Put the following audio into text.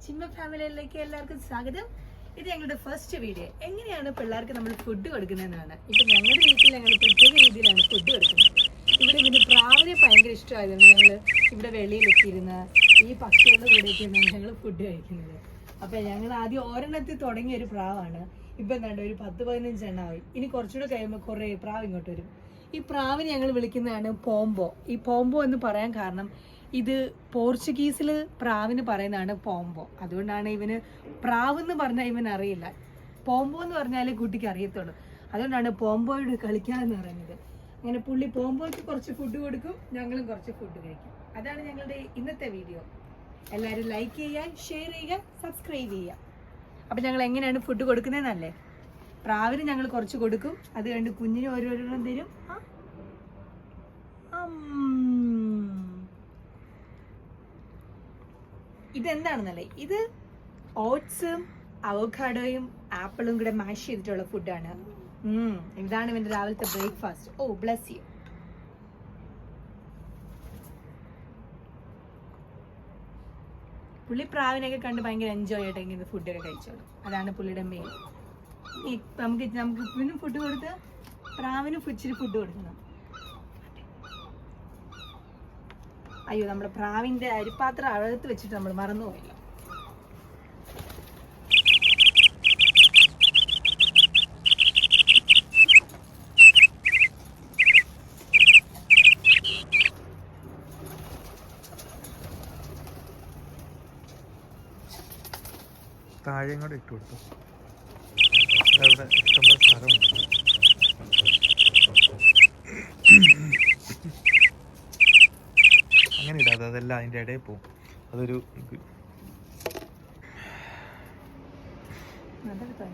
ചിമ്മ ഫാമിലിയിലേക്ക് എല്ലാവർക്കും സ്വാഗതം. ഇത് ഞങ്ങളുടെ ഫസ്റ്റ് വീഡിയോ. എങ്ങനെയാണ് പിള്ളേർക്ക് നമ്മൾ ഫുഡ് കൊടുക്കുന്നതെന്നാണ്. ഇപ്പം ഞങ്ങളുടെ വീട്ടിൽ ഞങ്ങൾ പ്രത്യേക രീതിയിലാണ് ഫുഡ് കൊടുക്കുന്നത്. ഇവിടെ ഇതിന് പ്രാവിനെ ഭയങ്കര ഇഷ്ടമായതുകൊണ്ട് ഞങ്ങൾ ഇവിടെ വെളിയിലെത്തിയിരുന്ന ഈ പക്ഷികളുടെ കൂടെയൊക്കെയാണ് ഞങ്ങൾ ഫുഡ് കഴിക്കുന്നത്. അപ്പം ഞങ്ങൾ ആദ്യം ഒരെണ്ണത്തിൽ തുടങ്ങിയ ഒരു പ്രാവാണ്. ഇപ്പം എന്താണ്ട് ഒരു 10-15 എണ്ണമായി. ഇനി കുറച്ചുകൂടെ കഴിയുമ്പോൾ കുറേ പ്രാവ് ഇങ്ങോട്ട് വരും. ഈ പ്രാവിനെ ഞങ്ങൾ വിളിക്കുന്നതാണ് പോംബോ. ഈ പോംബോ എന്ന് പറയാൻ കാരണം ഇത് പോർച്ചുഗീസിൽ പ്രാവിന് പറയുന്നതാണ് പോംബോ. അതുകൊണ്ടാണ് ഇവന് പ്രാവ് എന്ന് പറഞ്ഞാൽ ഇവൻ അറിയില്ല, പോംബോ എന്ന് പറഞ്ഞാലേ കുട്ടിക്ക് അറിയത്തുള്ളൂ. അതുകൊണ്ടാണ് പോംബോയോട് കളിക്കാമെന്ന് പറയുന്നത്. അങ്ങനെ പുള്ളി പോംബോയ്ക്ക് കുറച്ച് ഫുഡ് കൊടുക്കും, ഞങ്ങളും കുറച്ച് ഫുഡ് കഴിക്കും. അതാണ് ഞങ്ങളുടെ ഇന്നത്തെ വീഡിയോ. എല്ലാവരും ലൈക്ക് ചെയ്യുക, ഷെയർ ചെയ്യുക, സബ്സ്ക്രൈബ് ചെയ്യുക. അപ്പം ഞങ്ങൾ എങ്ങനെയാണ് ഫുഡ് കൊടുക്കുന്നതെന്നല്ലേ. പ്രാവിന് ഞങ്ങൾ കുറച്ച് കൊടുക്കും, അത് കണ്ട് കുഞ്ഞിന് ഓരോരോന്നും തരും. ഇതെന്താണെന്നല്ലേ, ഇത് ഓട്സും അവോക്കാഡോയും ആപ്പിളും കൂടെ മാഷ് ചെയ്തിട്ടുള്ള ഫുഡാണ്. ഇതാണ് ഇവന്റെ രാവിലത്തെ ബ്രേക്ക്ഫാസ്റ്റ്. Oh bless you. പുള്ളി പ്രാവിനെയൊക്കെ കണ്ട് ഭയങ്കര എൻജോയ് ആയിട്ട് ഇങ്ങനെ ഫുഡൊക്കെ കഴിച്ചോളും. അതാണ് പുള്ളിയുടെ മെയിൻ. നമുക്ക് ഇവനും ഫുഡ് കൊടുത്ത് പ്രാവിനും ഇച്ചിരി ഫുഡ് കൊടുക്കണം. അയ്യോ, നമ്മുടെ പ്രാവിന്റെ അരിപ്പാത്രം അകത്ത് വെച്ചിട്ട് നമ്മൾ മറന്നുപോയല്ലോ. താഴെ കൂടെ ഇട്ട് കൊടുത്തു. അവിടെ ഇഷ്ടംപോലെ സ്ഥലമുണ്ട്. അങ്ങനെ ഇടാതെ അതെല്ലാം അതിൻ്റെ ഇടയിൽ പോവും. അതൊരു അതൊക്കെ